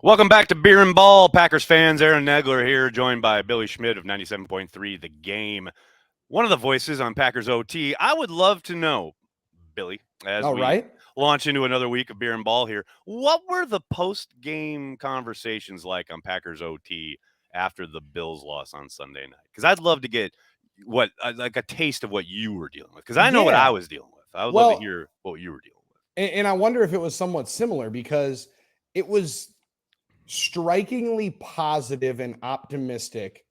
Welcome back to Beer and Ball, Packers fans. Aaron Negler here, joined by Billy Schmidt of 97.3 The Game. One of the voices on Packers OT. I would love to know, Billy, as All we right. launch into another week of Beer and Ball here, what were the post-game conversations like on Packers OT after the Bills loss on Sunday night? Because I'd love to get like a taste of what you were dealing with, because I know what I was dealing with. I would love to hear what you were dealing with. And I wonder if it was somewhat similar because it was strikingly positive and optimistic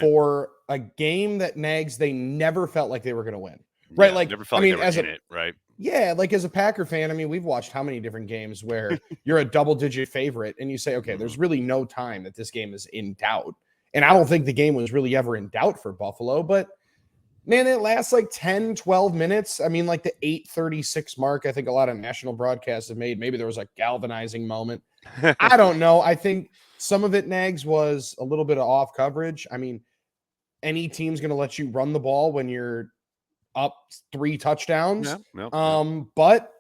for a game that Nags they never felt like they were going to win. Right? Yeah, never felt like they were in it, right? Yeah, like as a Packer fan, I mean, we've watched how many different games where you're a double-digit favorite and you say, okay, there's really no time that this game is in doubt. And I don't think the game was really ever in doubt for Buffalo, but man, it lasts like 10, 12 minutes. I mean, like the 8:36 mark, I think a lot of national broadcasts have made. Maybe there was a galvanizing moment. I don't know. I think some of it, Nags, was a little bit of off coverage. I mean, any team's going to let you run the ball when you're up 3 touchdowns. But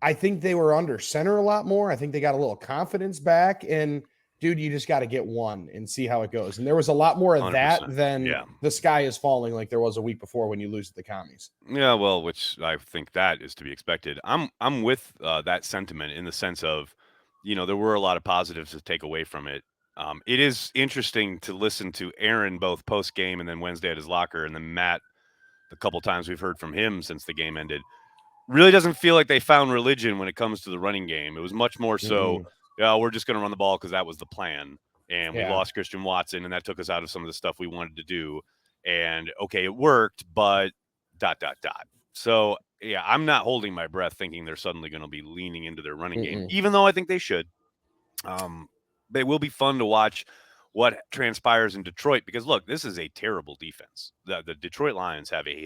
I think they were under center a lot more. I think they got a little confidence back. And dude, you just got to get one and see how it goes. And there was a lot more of that than the sky is falling like there was a week before when you lose to the Commies. Yeah, well, which I think that is to be expected. I'm with that sentiment in the sense of, there were a lot of positives to take away from it. It is interesting to listen to Aaron both post game and then Wednesday at his locker, and then Matt, the couple times we've heard from him since the game ended, really doesn't feel like they found religion when it comes to the running game. It was much more so, we're just going to run the ball because that was the plan. And we lost Christian Watson, and that took us out of some of the stuff we wanted to do. And, okay, it worked, but ... So, yeah, I'm not holding my breath thinking they're suddenly going to be leaning into their running game, even though I think they should. They will be fun to watch what transpires in Detroit because, look, this is a terrible defense. The Detroit Lions have a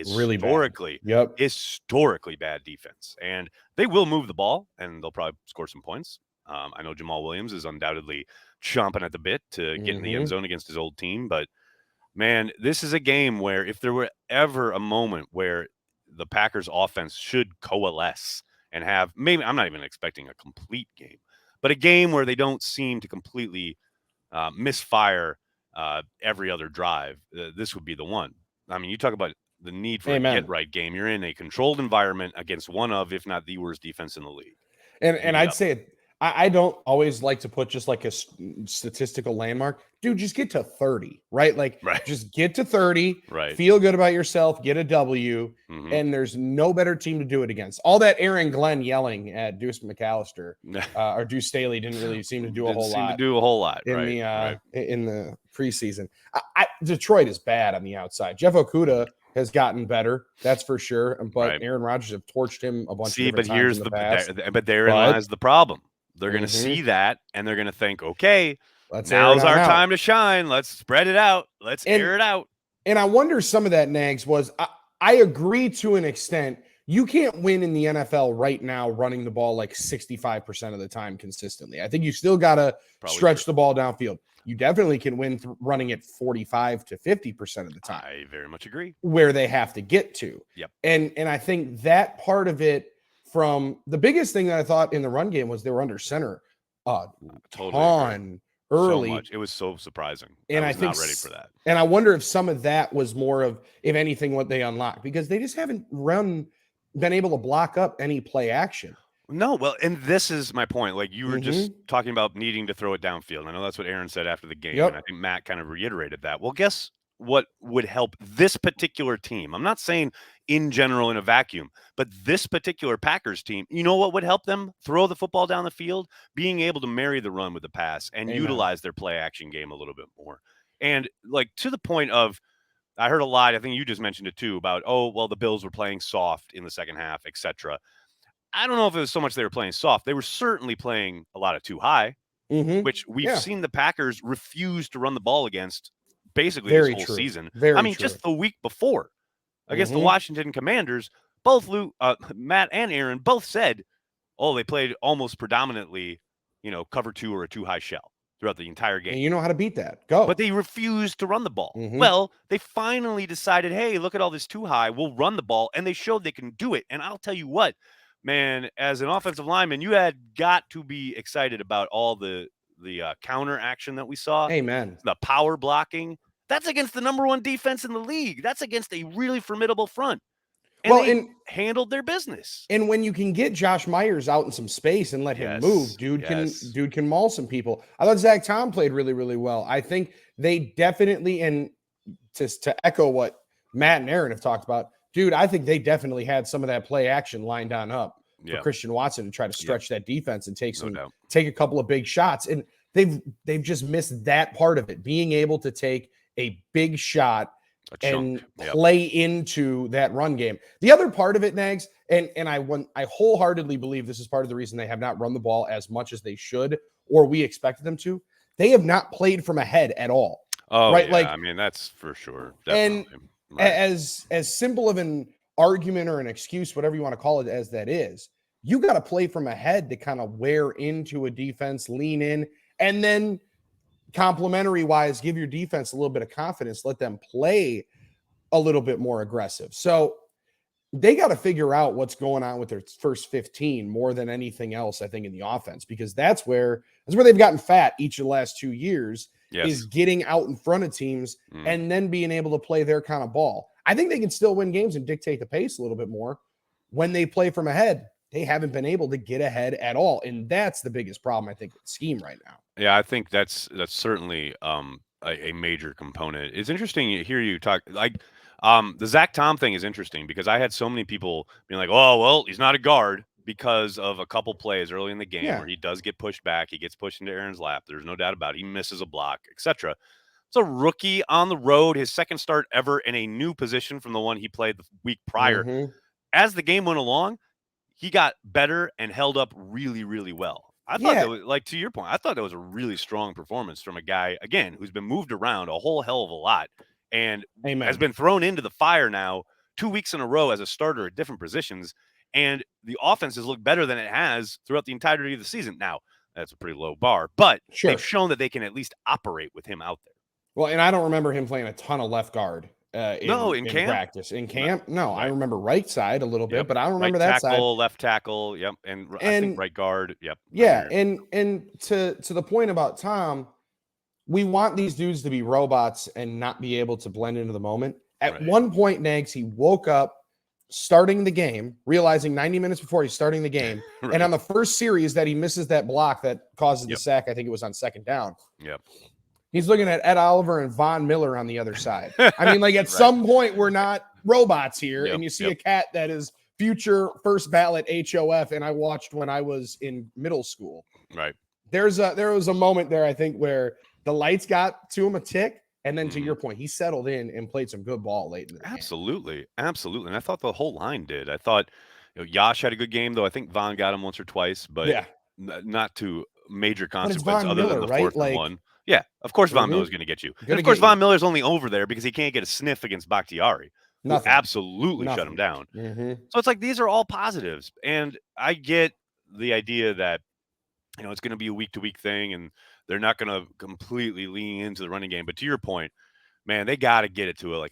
historically bad defense, and they will move the ball, and they'll probably score some points. I know Jamal Williams is undoubtedly chomping at the bit to get in the end zone against his old team, but, man, this is a game where if there were ever a moment where the Packers offense should coalesce and have maybe, I'm not even expecting a complete game, but a game where they don't seem to completely misfire every other drive, this would be the one. I mean, you talk about the need for a get-right game. You're in a controlled environment against one of, if not the worst defense in the league. And I'd say I don't always like to put just like a statistical landmark. Dude, just get to 30, right? Like, just get to 30, feel good about yourself, get a W, and there's no better team to do it against. All that Aaron Glenn yelling at Deuce McAllister or Deuce Staley didn't really seem to do a whole lot. In the preseason. Detroit is bad on the outside. Jeff Okudah has gotten better, that's for sure. But Aaron Rodgers have torched him a bunch of different times in the past. But therein lies the problem. They're going to see that, and they're going to think, okay, now's our time to shine. Let's spread it out. Let's air it out. And I wonder some of that, Nags, was I agree to an extent. You can't win in the NFL right now running the ball like 65% of the time consistently. I think you still got to stretch the ball downfield. You definitely can win running it 45 to 50% of the time. I very much agree. Where they have to get to. Yep. And I think that part of it, from the biggest thing that I thought in the run game was they were under center ton early. So much. It was so surprising. And I was not ready for that. And I wonder if some of that was more of, if anything, what they unlocked, because they just haven't been able to block up any play action. No, well, and this is my point. Like you were just talking about needing to throw it downfield. I know that's what Aaron said after the game, and I think Matt kind of reiterated that. Well, guess what would help this particular team? I'm not saying in general in a vacuum, but this particular Packers team, you know what would help them throw the football down the field? Being able to marry the run with the pass and utilize their play action game a little bit more. And like to the point of, I heard a lot, I think you just mentioned it too, about, the Bills were playing soft in the second half, etc. I don't know if it was so much they were playing soft. They were certainly playing a lot of too high, which we've seen the Packers refuse to run the ball against basically this whole season. Just the week before against the Washington Commanders, both Matt and Aaron both said, they played almost predominantly, cover 2 or a too high shell throughout the entire game. And you know how to beat that. Go. But they refused to run the ball. Well, they finally decided, hey, look at all this too high. We'll run the ball. And they showed they can do it. And I'll tell you what, man, as an offensive lineman, you had got to be excited about all the the counter action that we saw, Amen. the power blocking. That's against the number one defense in the league. That's against a really formidable front, and Well, they handled their business. and when you can get Josh Myers out in some space and let him move, Yes, dude yes, can maul some people. I thought Zach Tom played really, really well. I think they definitely, and to echo what Matt and Aaron have talked about, dude, I think they definitely had some of that play action lined on up for yeah, Christian Watson to try to yeah, stretch that defense and no doubt. take a couple of big shots. And they've just missed that part of it, being able to take a big shot A chunk. and Yep. play into that run game. The other part of it, Nags, and I wholeheartedly believe this is part of the reason they have not run the ball as much as they should, or we expected them to. They have not played from ahead at all. Oh Right? yeah, Like, I mean that's for sure, and definitely. Right. as simple of an argument or an excuse, whatever you want to call it, as that is, you got to play from ahead to kind of wear into a defense, lean in, and then complementary wise, give your defense a little bit of confidence, let them play a little bit more aggressive. So they got to figure out what's going on with their first 15 more than anything else, I think, in the offense, because that's where they've gotten fat each of the last 2 years is Yes. getting out in front of teams and then being able to play their kind of ball. I think they can still win games and dictate the pace a little bit more. When they play from ahead, they haven't been able to get ahead at all. And that's the biggest problem, I think, with the scheme right now. Yeah, I think that's certainly a major component. It's interesting to hear you talk like the Zach Tom thing is interesting because I had so many people being like, "Oh, well, he's not a guard," because of a couple plays early in the game Yeah. where he does get pushed back, he gets pushed into Aaron's lap. There's no doubt about it. He misses a block, etc. It's a rookie on the road, his second start ever in a new position from the one he played the week prior. Mm-hmm. As the game went along, he got better and held up really, really well. I thought Yeah. that was like to your point, I thought that was a really strong performance from a guy, again, who's been moved around a whole hell of a lot and has Amen. been thrown into the fire now 2 weeks in a row as a starter at different positions. And the offense has looked better than it has throughout the entirety of the season. Now, that's a pretty low bar, but they've Sure. shown that they can at least operate with him out there. Well, and I don't remember him playing a ton of left guard No, in camp. practice. In camp, no, I Right. remember right side a little bit, Yep. but I don't Right remember that side. tackle, left tackle. Yep. And I think And right guard. Yep. yeah, and to the point about Tom, we want these dudes to be robots and not be able to blend into the moment. At Right. one point, Nags, he woke up starting the game, realizing 90 minutes before he's starting the game, Right. and on the first series that he misses that block that causes the Yep. sack, I think it was on second down. Yep. He's looking at Ed Oliver and Von Miller on the other side. I mean, like at Right. some point, we're not robots here. Yep, And you see yep. a cat that is future first ballot HOF, and I watched when I was in middle school. Right. There was a moment there, I think, where the lights got to him a tick, and then to your point, he settled in and played some good ball late in the game. Absolutely. Absolutely. And I thought the whole line did. I thought Yash had a good game, though. I think Vaughn got him once or twice, but Yeah, not to major but it's consequence Von other than Miller, the right? fourth and Like, one. Yeah, of course Von Mhm. Miller's going to get you. And Gonna of course get you. Von Miller's only over there because he can't get a sniff against Bakhtiari, who Nothing. absolutely shut him down. Mhm. So it's like these are all positives. And I get the idea that it's going to be a week to week thing and they're not going to completely lean into the running game. But to your point, man, they got to get it to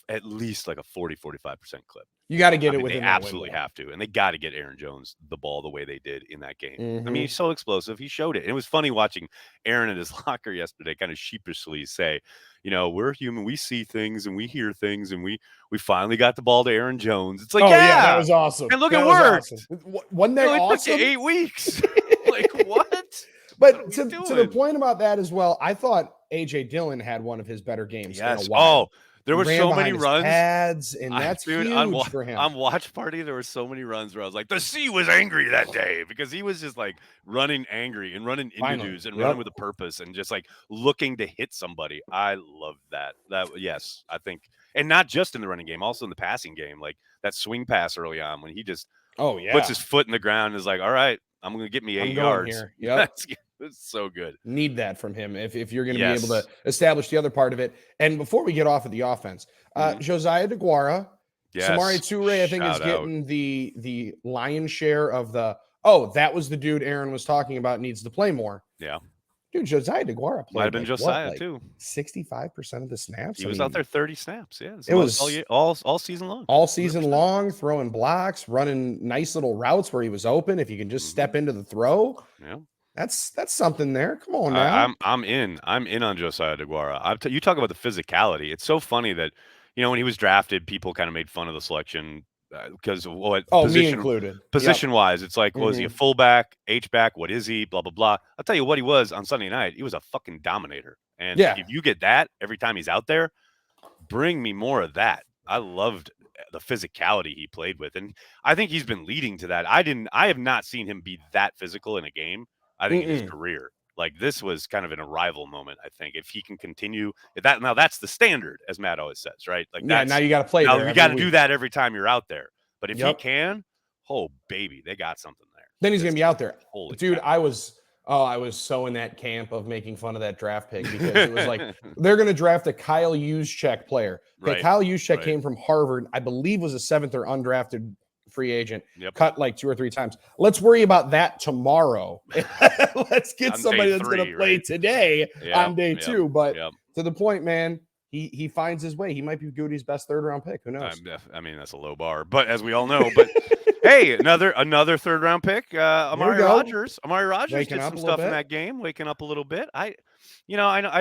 at least like a 40-45% clip. You got to get I it mean, they within that absolutely window. have to, and they got to get Aaron Jones the ball the way they did in that game. I mean, Mhm. he's so explosive. He showed it. And it was funny watching Aaron in his locker yesterday kind of sheepishly say, we're human. We see things and we hear things, and we finally got the ball to Aaron Jones. It's like, Oh yeah, that yeah, was awesome. and look, That it was worked. awesome. Wasn't that It only took you awesome? 8 weeks. Like, what? But What are to we the doing? point about that as well, I thought AJ Dillon had one of his better games in Yes. a while. Oh, there He were ran so many behind his runs. pads, and that's Dude, huge for him. on Watch Party, there were so many runs where I was like, the C was angry that day because he was just like running angry and running into Finally. dudes and Yep. running with a purpose and just like looking to hit somebody. I love that. Yes, I think, and not just in the running game, also in the passing game, like that swing pass early on when he just Oh yeah, puts his foot in the ground and is like, all right, I'm going to get me 8 I'm going yards. here. Yep. That's so good. Need that from him if you're going to Yes. be able to establish the other part of it. And before we get off of the offense, Josiah DeGuara, Yes. Samari Toure, I think Shout is out. getting the lion's share of the. Oh, that was the dude Aaron was talking about needs to play more. Yeah. Dude, Josiah DeGuara played Might have been Josiah like too. 65% of the snaps. He was out there 30 snaps. Yeah. It was all season long. all season 100%. long, throwing blocks, running nice little routes where he was open. If you can just step into the throw, Yeah. That's something there. Come on I, now. I'm in on Josiah DeGuara. You talk about the physicality. It's so funny that when he was drafted, people kind of made fun of the selection because of what Oh, me included. Yep. position wise. It's like, was he a Hmm. fullback, H back? What is he? Blah blah blah. I'll tell you what he was on Sunday night. He was a fucking dominator. And Yeah. if you get that every time he's out there, bring me more of that. I loved the physicality he played with, and I think he's been leading to that. I have not seen him be that physical in a game. I think in his Mm-mm. career, like this was kind of an arrival moment. I think if he can continue that, now that's the standard, as Matt always says, right? Like Yeah. Now you got to play now there you every got to do week. that every time you're out there. But if he Yep. can, oh baby, they got something there. Then he's This, gonna be out there, holy dude. cow! I was so in that camp of making fun of that draft pick because it was like they're gonna draft a Kyle Juszczyk player. Okay, Right, Kyle Juszczyk right, came from Harvard, I believe was a seventh or undrafted free agent, yep. cut like 2 or 3 times. Let's worry about that tomorrow. Let's get On day somebody that's gonna 3, play right? today Yep, on day yep, 2. But yep. to the point, man, he finds his way. He might be Goody's best third round pick. Who knows? I mean, that's a low bar, but as we all know, but hey, another third round pick, There we go. Amari Rogers Waking did up some a little stuff in bit. that game, waking up a little bit. I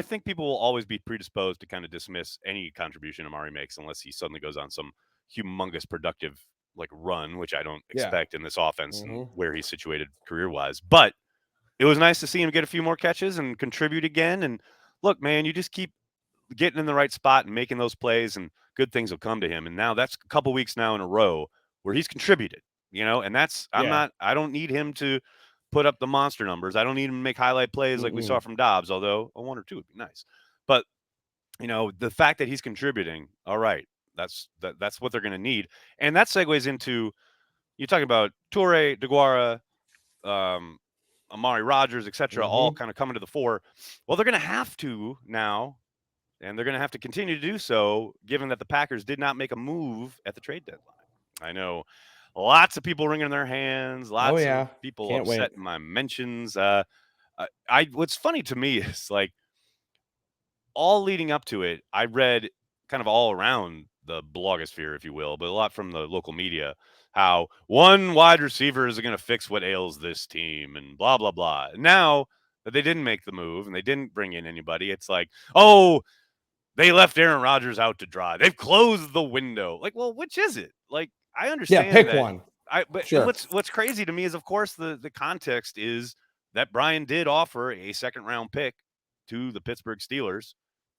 think people will always be predisposed to kind of dismiss any contribution Amari makes unless he suddenly goes on some humongous productive like run, which I don't Yeah. expect in this offense and Hmm. where he's situated career wise. But it was nice to see him get a few more catches and contribute again. And look, man, you just keep getting in the right spot and making those plays, and good things will come to him. And now that's a couple weeks now in a row where he's contributed, and that's Yeah. I don't need him to put up the monster numbers. I don't need him to make highlight plays like we saw Mm-mm. from Dobbs, although a one or two would be nice. But the fact that he's contributing, all right, that's what they're going to need, and that segues into you talking about Toure, DeGuara, um, Amari Rogers, etc., all Hmm. kind of coming to the fore. Well, they're going to have to now and they're going to have to continue to do so, given that the Packers did not make a move at the trade deadline. I know lots of people wringing their hands, Oh lots of yeah. people Can't upset wait. in my mentions. What's funny to me is like all leading up to it, I read kind of all around the blogosphere, if you will, but a lot from the local media, how one wide receiver is going to fix what ails this team and blah, blah, blah. Now that they didn't make the move and they didn't bring in anybody, it's like, oh, they left Aaron Rodgers out to dry. They've closed the window. Like, well, which is it? Like, I Yeah, understand pick that. one. But Sure. what's crazy to me is, of course, the context is that Brian did offer a second round pick to the Pittsburgh Steelers,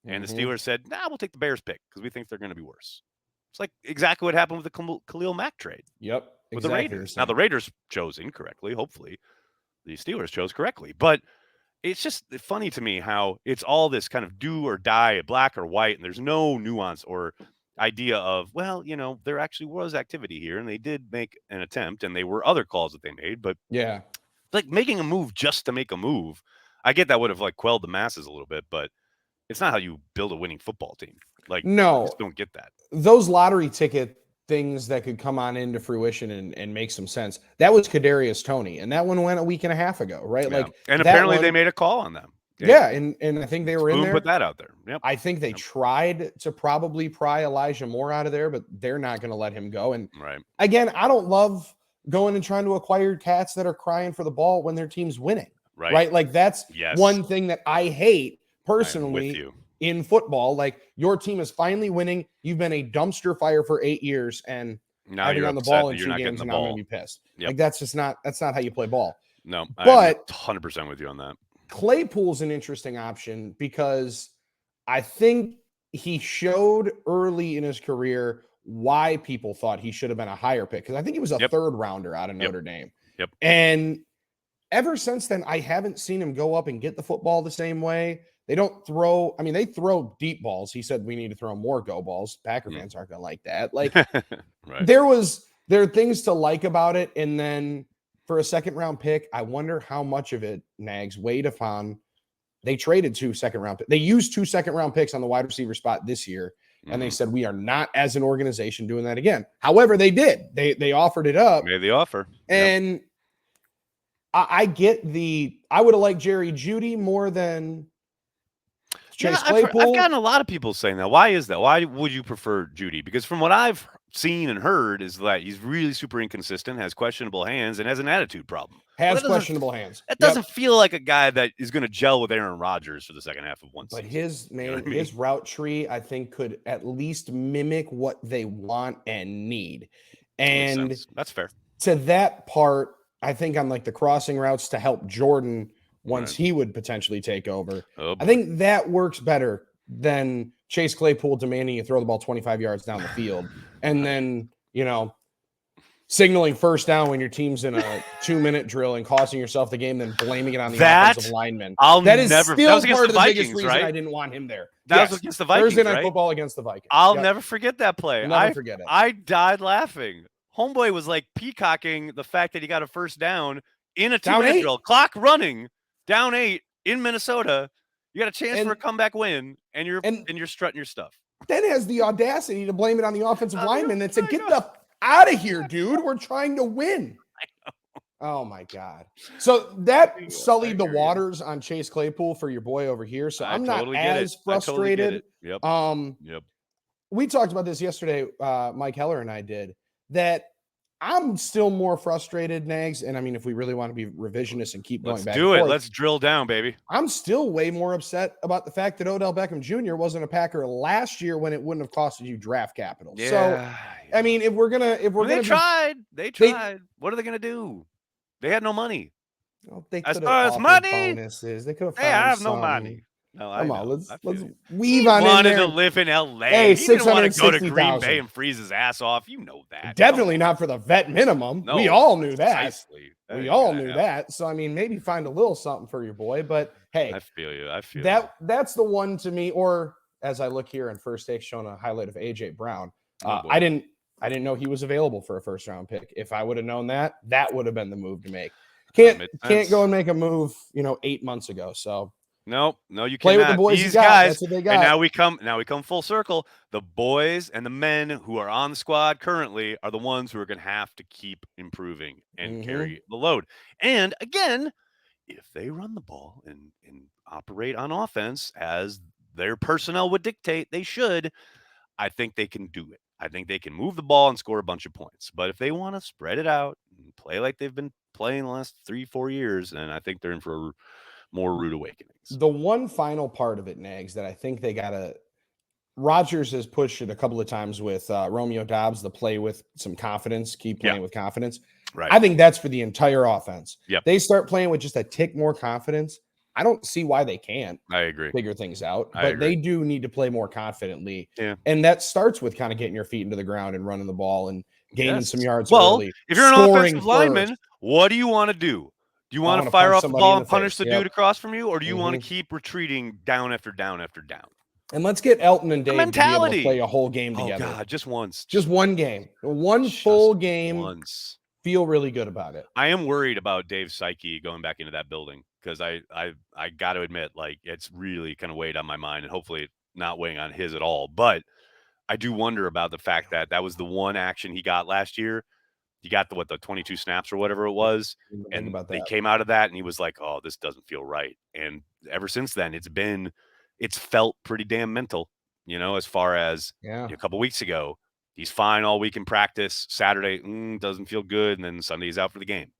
and the Hmm. Steelers said, "Nah, we'll take the Bears pick because we think they're going to be worse." It's like exactly what happened with the Khalil Mack trade Yep. with the Exactly the Raiders. Now the same. Raiders chose incorrectly. Hopefully, the Steelers chose correctly, but it's just funny to me how it's all this kind of do or die, black or white, and there's no nuance or idea of, well, there actually was activity here and they did make an attempt and there were other calls that they made, but Yeah. like making a move just to make a move, I get that would have like quelled the masses a little bit, but it's not how you build a winning football team. Like, I No, just don't get that. those lottery ticket things that could come on into fruition and make some sense. That was Kadarius Tony, and that one went a week and a half ago, right? Yeah. Like And that apparently they one. made a call on them. Yeah, and I think they were in Spoon put there. that out there. Yep. I think they Yep. tried to probably pry Elijah Moore out of there, but they're not going to let him go. And Right. again, I don't love going and trying to acquire cats that are crying for the ball when their team's winning, Right. right? Like that's Yes. one thing that I hate I am with personally you. in football. Like your team is finally winning. You've been a dumpster fire for 8 years, and I Now haven't you're gotten the upset ball that in you're two not getting games, the and now I'm going ball. to be pissed. Yep. Like that's not how you play ball. No, I'm But 100% with you on that. Claypool's an interesting option because I think he showed early in his career why people thought he should have been a higher pick because I think he was a Yep. third rounder out of Yep. Notre Dame. Yep. And ever since then, I haven't seen him go up and get the football the same way. They don't throw, I mean, they throw deep balls. He said we need to throw more go balls. Packer Mm. fans aren't going to like that. Like Right. there are things to like about it. And then for a second round pick, I wonder how much of it nags weighed upon they traded 2 second round picks. They used 2 second round picks on the wide receiver spot this year. And they Mhm. said, we are not as an organization doing that again. However, they did. They offered it up. Made the offer. Yep. And I get I would have liked Jerry Judy more than Yeah, Chase I've Claypool. gotten a lot of people saying that. Why is that? Why would you prefer Judy? Because from what I've seen and heard is that he's really super inconsistent, has questionable hands, and has an attitude problem. Well, Has questionable hands. that Yep. doesn't feel like a guy that is going to gel with Aaron Rodgers for the second half of one But season. his You know what I mean? his route tree, I think, could at least mimic what they want and need. Makes And sense. That's fair. to that part, I think on like the crossing routes to help Jordan once Right. he would potentially take over, Oh, I boy. think that works better than Chase Claypool demanding you throw the ball 25 yards down the field and then, signaling first down when your team's in a 2-minute drill and costing yourself the game, then blaming it on the offensive lineman. That is That still was against part the of the biggest Vikings, reason right? I didn't want him there. That was against the Vikings, Thursday Night right? Football against the Vikings. I'll Yep. never forget that play. Never forget it. I died laughing. Homeboy was like peacocking the fact that he got a first down in a Down 2-minute 8. drill, clock running, down 8 in Minnesota. You got a chance for a And- comeback win, and you're and- strutting your stuff. Then has the audacity to blame it on the offensive lineman that said, I "Get know. the out of here, dude. We're trying to win." Oh my God. So that sullied the hear you. waters on Chase Claypool for your boy over here. So I'm not totally get it. as I totally get frustrated. it. Um, Yep. we talked about this yesterday, Mike Heller and I did, that I'm still more frustrated, Nags. And I mean, if we really want to be revisionist and keep going Let's back do and it. forth, Let's drill down, baby. I'm still way more upset about the fact that Odell Beckham Jr. wasn't a Packer last year when it wouldn't have costed you draft capital. So I mean, if we're gonna they tried. They tried. What are they gonna do? They had no money. They As could far have as offered money, bonuses. They could have Hey, found I have no some. money. No, I Come know. on, let's I feel you. weave He on in wanted there. to live in LA. Hey, he didn't want to go to Green 660,000. Bay and freeze his ass off. You know that. Definitely not for the vet minimum. No, we all knew that. precisely. That We ain't all gonna knew happen. that. So I mean, maybe find a little something for your boy. But hey, I feel you. I feel that's the one to me. Or as I look here in First Take, showing a highlight of AJ Brown. Oh, boy. I didn't know he was available for a first round pick. If I would have known that, that would have been the move to make. Can't go and make a move, 8 months ago. So No, you play cannot. with the boys These you got. guys, That's what they got. and now we come full circle. The boys and the men who are on the squad currently are the ones who are going to have to keep improving and carry the load. And again, if they run the ball and operate on offense as their personnel would dictate, they should. I think they can do it. I think they can move the ball and score a bunch of points. But if they want to spread it out and play like they've been playing the last 3-4 years, then I think they're in for more rude awakenings. The one final part of it, Nags, that I think they gotta. Rodgers has pushed it a couple of times with Romeo Dobbs to play with some confidence, keep playing with confidence. Right. I think that's for the entire offense. Yep. They start playing with just a tick more confidence. I don't see why they can't I agree. figure things out, I but agree. they do need to play more confidently. Yeah. And that starts with kind of getting your feet into the ground and running the ball and gaining some yards Well, early. if you're an scoring offensive lineman, first. what do you want to do? Do you want to wanna fire punch off the somebody ball in and the punish face. the Yep. dude across from you, or do you want Mhm. to keep retreating down after down after down? And let's get Elton and Dave to be able mentality. to play a whole game Oh together. God, just once. Just one game. One Just full game. Once. Feel really good about it. I am worried about Dave's psyche going back into that building because I got to admit, like, it's really kind of weighed on my mind, and hopefully not weighing on his at all. But I do wonder about the fact that that was the one action he got last year. He got the 22 snaps or whatever it was, Didn't think and about they that. came out of that, and he was like, "Oh, this doesn't feel right." And ever since then, it's felt pretty damn mental, as far as Yeah. a couple weeks ago. He's fine all week in practice. Saturday, doesn't feel good. And then Sunday he's out for the game,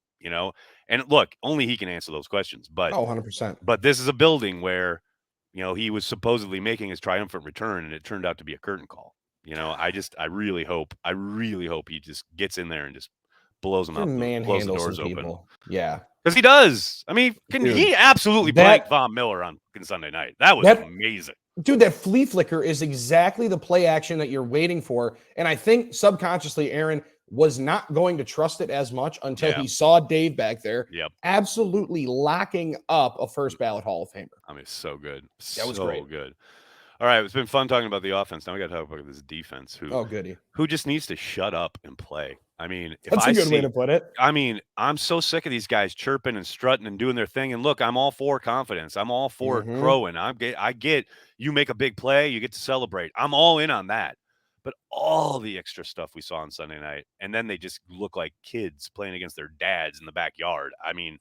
And look, only he can answer those questions. But 100%. but this is a building where, he was supposedly making his triumphant return, and it turned out to be a curtain call. I really hope he just gets in there and just blows them out, blows the Manhandle doors some open. people. Yeah. Because he does. I mean, Dude, he absolutely blanked Von Miller on Sunday night. That was amazing. Dude, that flea flicker is exactly the play action that you're waiting for. And I think subconsciously, Aaron was not going to trust it as much until he saw Dave back there. Yep. Absolutely locking up a first ballot Hall of Famer. I mean, so good. That was great. Good. All right, it's been fun talking about the offense. Now we got to talk about this defense who just needs to shut up and play. I mean, That's a good way to put it. I mean, I'm so sick of these guys chirping and strutting and doing their thing. And look, I'm all for confidence. I'm all for crowing. I get you make a big play, you get to celebrate. I'm all in on that. But all the extra stuff we saw on Sunday night, and then they just look like kids playing against their dads in the backyard. I mean,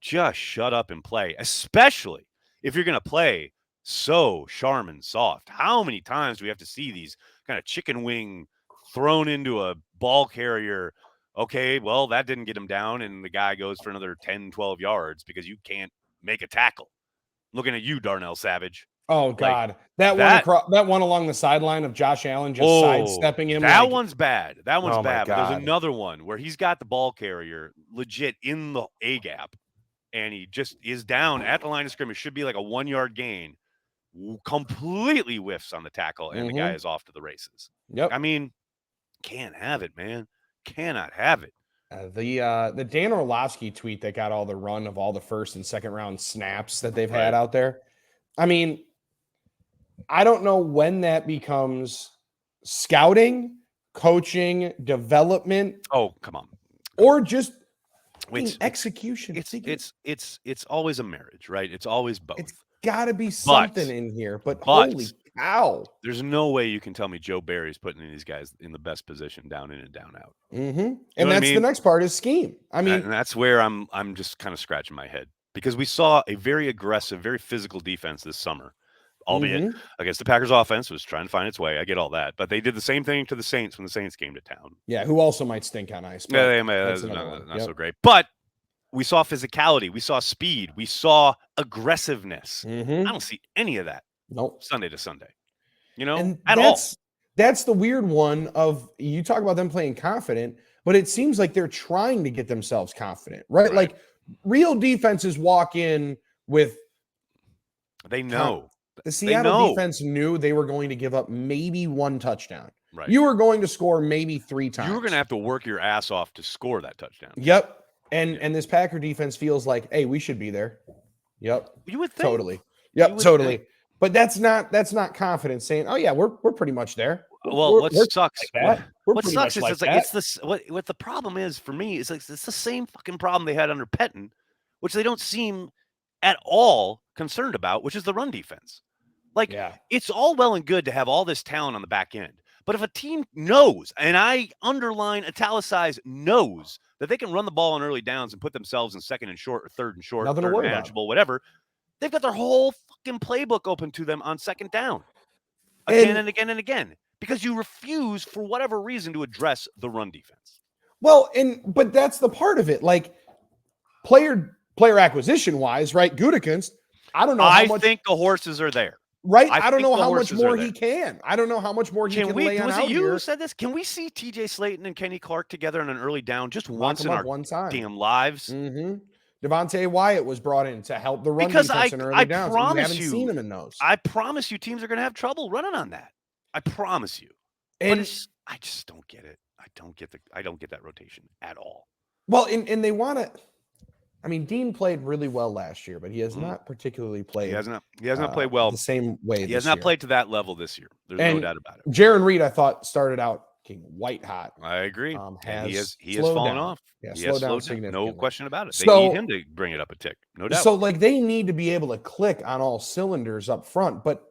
just shut up and play, especially if you're going to play so Charmin soft. How many times do we have to see these kind of chicken wing thrown into a ball carrier. Okay, well, that didn't get him down, and the guy goes for another 10, 12 yards because you can't make a tackle. Looking at you, Darnell Savage. Oh Like God, that one that. across, that one along the sideline of Josh Allen just Oh, sidestepping him that like, one's bad. That one's oh my bad. But there's God. another one where he's got the ball carrier legit in the A gap, and he just is down at the line of scrimmage. Should be like a 1 yard gain. Completely whiffs on the tackle, and the guy is off to the races. Yep. I mean, can't have it, man. Cannot have it. The Dan Orlovsky tweet that got all the run of all the first and second round snaps that they've had out there. I mean, I don't know when that becomes scouting, coaching, development. Oh, come on. Or just execution. It's always a marriage, right? It's always both. It's got to be something in here, but holy cow. There's no way you can tell me Joe Barry's putting these guys in the best position down in and down out. And that's the next part is scheme. I mean, and that's where I'm just kind of scratching my head because we saw a very aggressive, very physical defense this summer, albeit against the Packers offense was trying to find its way. I get all that, but they did the same thing to the Saints when the Saints came to town. Yeah, who also might stink on ice. Yeah, they may, that's not so great, but we saw physicality, we saw speed, we saw aggressiveness. I don't see any of that. Nope. Sunday to Sunday, and at all. That's the weird one of you talk about them playing confident, but it seems like they're trying to get themselves confident, right? Like real defenses walk in with. They know. The Seattle defense knew they were going to give up maybe one touchdown. Right. You were going to score maybe 3 times. You were going to have to work your ass off to score that touchdown. Yep. And this Packer defense feels like, hey, we should be there. Yep. You would think. Totally. Yep, totally. Think. But that's not confidence saying, oh yeah, we're pretty much there. Well, what sucks? What sucks is it's like it's this. What the problem is for me is like it's the same fucking problem they had under Pettin, which they don't seem at all concerned about, which is the run defense. Like it's all well and good to have all this talent on the back end, but if a team knows, and I underline italicize knows that they can run the ball on early downs and put themselves in second and short or third and short, nothing third to worry manageable, whatever. They've got their whole fucking playbook open to them on second down again and again and again because you refuse for whatever reason to address the run defense. Well, but that's the part of it. Like player acquisition wise, right? Gutekunst, I don't know how much. I think the horses are there. Right? I don't know how much more he can. I don't know how much more he can lay on was out it you here. who said this? Can we see TJ Slayton and Kenny Clark together in an early down just once in our damn lives? Devontae Wyatt was brought in to help the run defense in early downs. We haven't seen him in those. I promise you teams are going to have trouble running on that. I promise you. And but I just don't get it. I don't get that rotation at all. Well, and they want to. I mean, Dean played really well last year, but he has not particularly played. He has not played well the same way. He has not played to that level this year. There's no doubt about it. Jaron Reed, I thought, started out white hot. I agree. He has down. fallen off. Yeah, he slowed has down significantly. No question about it. They need him to bring it up a tick. No doubt. So, like, they need to be able to click on all cylinders up front. But,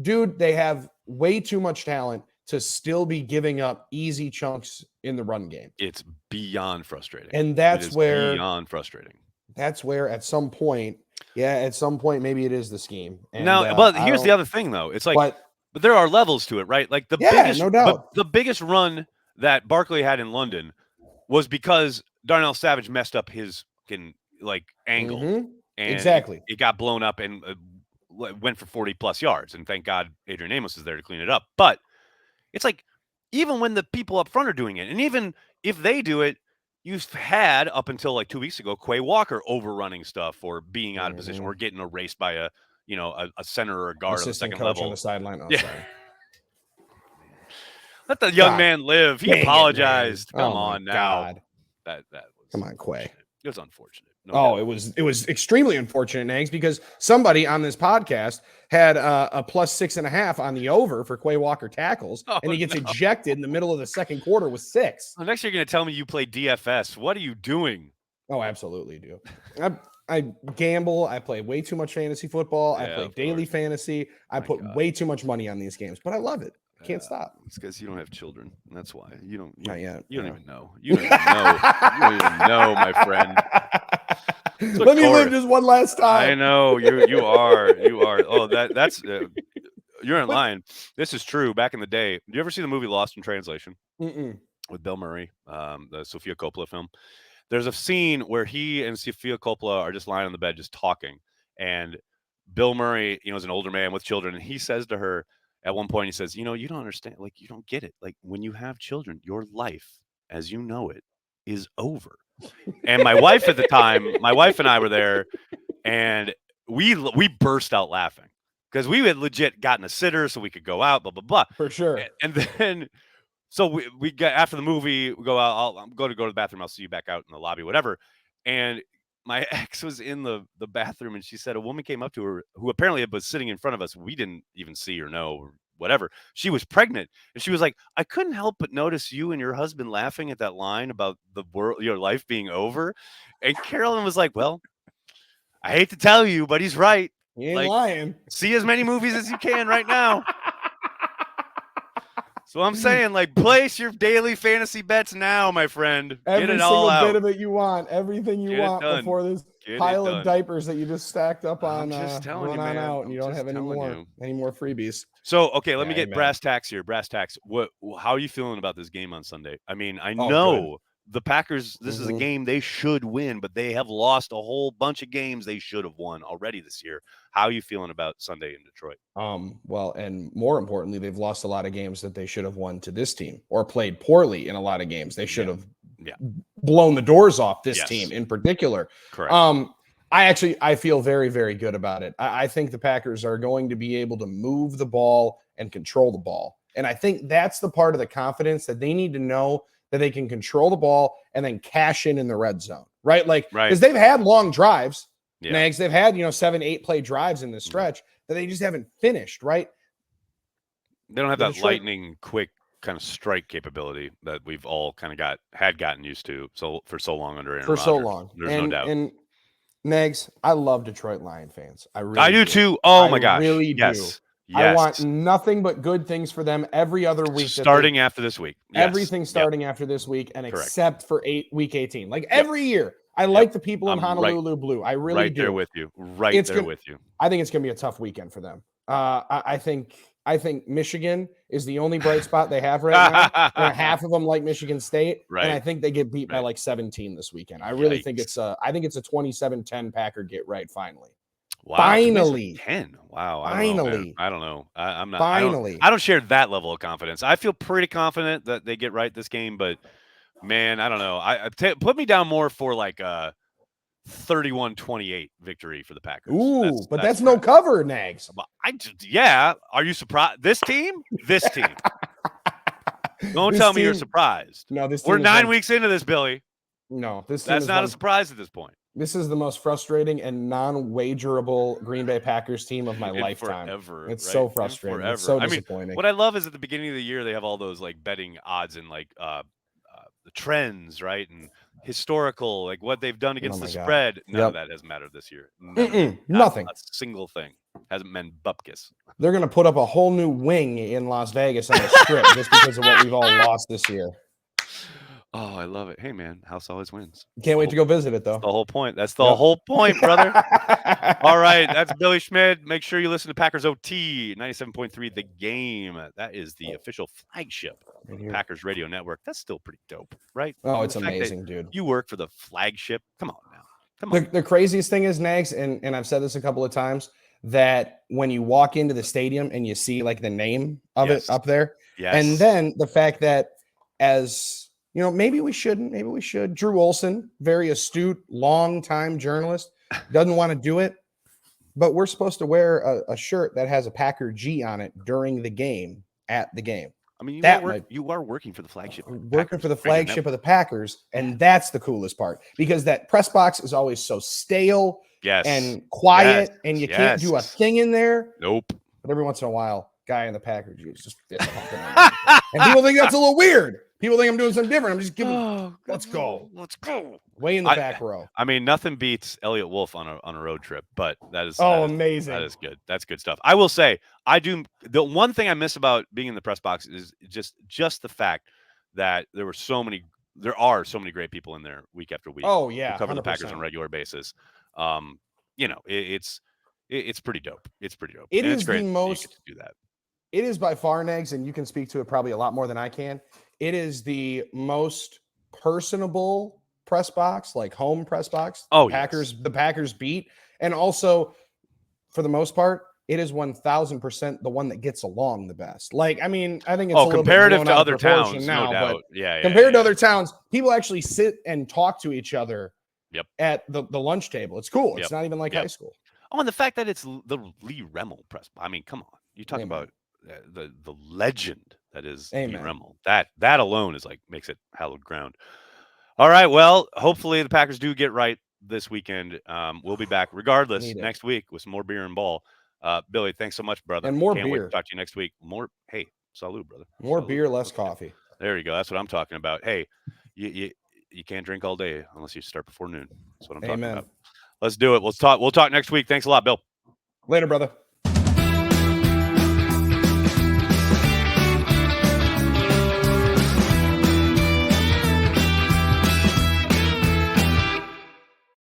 dude, they have way too much talent to still be giving up easy chunks in the run game. It's beyond frustrating. And that's where beyond frustrating. That's where at some point, maybe it is the scheme. And, but here's the other thing, though. It's like, but there are levels to it, right? Like no doubt. The biggest run that Barkley had in London was because Darnell Savage messed up his angle, and exactly it got blown up and went for 40 plus yards. And thank God Adrian Amos is there to clean it up. But it's like even when the people up front are doing it, and even if they do it. You've had up until like 2 weeks ago, Quay Walker overrunning stuff or being out of position or getting erased by a center or a guard on the second level on the sideline. Oh, sorry. Let the young man live. He apologized. Come on now. God. That was come on, Quay. It was unfortunate. No it was extremely unfortunate, Hanks, because somebody on this podcast had a +6.5 on the over for Quay Walker tackles, and he gets ejected in the middle of the second quarter with 6. Well, next you're going to tell me you play DFS. What are you doing? Oh, absolutely do. I gamble. I play way too much fantasy football. I play daily fantasy. I put way too much money on these games, but I love it. Can't stop. It's because you don't have children. That's why you don't. Not yet. You don't even know. You don't even know. You don't even know, my friend. Let me live just one last time. I know you are. You are. Oh, that's you're in But line. This is true. Back in the day, do you ever see the movie Lost in Translation mm-mm, with Bill Murray, the Sofia Coppola film? There's a scene where he and Sofia Coppola are just lying on the bed, just talking, and Bill Murray, is an older man with children, and he says to her at one point, he says, you don't understand, like, you don't get it. Like, when you have children, your life, as you know it, is over. And my wife and I were there, and we burst out laughing because we had legit gotten a sitter so we could go out, blah blah blah, for sure. and then so we got after the movie, we go out. I'm going to go to the bathroom. I'll see you back out in the lobby, whatever. And my ex was in the bathroom, and she said a woman came up to her who apparently was sitting in front of us. We didn't even see or know or whatever. She was pregnant, and she was like, "I couldn't help but notice you and your husband laughing at that line about the world, your life being over." And Carolyn was like, "Well, I hate to tell you, but he's right. You ain't Like, lying. see as many movies as you can right now." So I'm saying, like, place your daily fantasy bets now, my friend. Get Every it all single bit out. of it you want, everything you Get it want done. before this Get it pile of done. diapers that you just stacked up I'm on just telling you, run on man. out, and I'm you don't just have telling you. any more freebies. So, okay, let Yeah, me get amen. brass tacks here. Brass tacks. How are you feeling about this game on Sunday? I mean, I Oh, good. know the Packers, this is a hmm game they should win, but they have lost a whole bunch of games they should have won already this year. How are you feeling about Sunday in Detroit? Well, and more importantly, they've lost a lot of games that they should have won to this team, or played poorly in a lot of games. They should Yeah. have Yeah. blown the doors off this team Yes. in particular. Correct. Um, I feel very, very good about it. I think the Packers are going to be able to move the ball and control the ball. And I think that's the part of the confidence that they need to know that they can control the ball and then cash in the red zone, right? Like, Right. because they've had long drives, Yeah. Nags, they've had, 7, 8 play drives in this Yeah. stretch that they just haven't finished, right? They don't have The that Detroit lightning quick kind of strike capability that we've all kind of gotten used to for so long under Aaron for so Rodgers. long. There's no And doubt. Nags, I love Detroit Lion fans. I I really do do. too. Oh I my gosh. really do. Yes. I want Yes. nothing but good things for them every other week that they Starting after this week. Yes. everything Yep. starting after this week and Correct. except for week 18. Like Yep. every year. I Yep. like the people in I'm right Honolulu blue. I really right there do. with you. Right It's there good. with you. I think it's going to be a tough weekend for them. I think Michigan is the only bright spot they have right now. And half of them like Michigan State, and I Right. think they get beat by Right. like 17 this weekend. I really think Yikes. it's a 27-10 Packer get right finally. Wow. Finally. 10. Wow. I don't know, man. Finally. I don't know. I'm not Finally. I don't share that level of confidence. I feel pretty confident that they get right this game, but man, I don't know. Put me down more for like 31-28 victory for the Packers. Ooh, but That's that's where no cover, Nags. but yeah. Are you surprised? This team? This team. Don't This tell me you're team, surprised. no, this We're team is 9 weeks into this, Billy. no, this team That's is not a surprise at this point. this is the most frustrating and non-wagerable Green Bay Packers team of my In lifetime. forever, It's right? so In frustrating. It's forever. so I mean, disappointing. what I love is at the beginning of the year they have all those like betting odds and like the trends, right? And historical, like what they've done Oh against the my god. spread. None of Yep. that has mattered this year. None of it. Not Nothing. a single thing. Hasn't been bupkis. They're going to put up a whole new wing in Las Vegas on the strip just because of what we've all lost this year. Oh, I love it. Hey, man, house always wins. Can't wait to go visit it, That's the though. whole point. That's the Yep. whole point, brother. All right, that's Billy Schmidt. Make sure you listen to Packers OT 97.3 The Game. That is the official flagship of the Packers Radio Network. That's still pretty dope, right? Oh, And it's the fact that amazing, dude. you work for the flagship. Come on now. Come on. The craziest thing is, Nags, and I've said this a couple of times, that when you walk into the stadium and you see like the name of it Yes. up there, Yes. and then the fact that as maybe we shouldn't, maybe we should. Drew Olson, very astute, long-time journalist, doesn't want to do it, but we're supposed to wear a shirt that has a Packer G on it during the game, at the game. I mean, That you are working for the flagship. working Packers for the Radio flagship Network. of the Packers, and that's the coolest part because that press box is always so stale Yes. and quiet, Yes. and you can't do a Yes. thing in there. Nope. But every once in a while, guy in the Packer G is just fist pumping underneath. And people think that's a little weird. People think I'm doing something different. I'm just giving. Let's go. Let's go. Way in the back row. I mean, nothing beats Elliot Wolf on a road trip, but Amazing. That is good. That's good stuff. I will say, the one thing I miss about being in the press box is just the fact that there are so many great people in there week after week. Oh yeah, who cover the 100%. Packers on a regular basis. It's pretty dope. It's pretty dope. It and is it's great the that you most get to do that. it is by far, Negs, and you can speak to it probably a lot more than I can. It is the most personable press box, like home press box. Oh, yes. The Packers beat, and also for the most part, it is 1000% the one that gets along the best. Like, I mean, I think it's Oh, a little bit comparative blown to out of other proportion towns, no now, but doubt. Yeah, yeah, compared to yeah. other towns, people actually sit and talk to each other Yep. at the lunch table. It's cool. Yep. It's not even like high Yep. school. Oh, and the fact that it's the Lee Remmel press. I mean, come on. You talk Amen. about the legend that is Lee Amen. Remmel. That alone is like makes it hallowed ground. All right. Well, hopefully the Packers do get right this weekend. We'll be back regardless Need it. next week with some more beer and ball. Billy, thanks so much, brother. And more Can't wait to beer. talk to you next week. More. Hey, salute, brother. More Salute. beer, less Let's go. coffee. There you go. That's what I'm talking about. Hey, you can't drink all day unless you start before noon. That's what I'm talking Amen. about. Let's do it. We'll talk next week. Thanks a lot, Bill. Later, brother.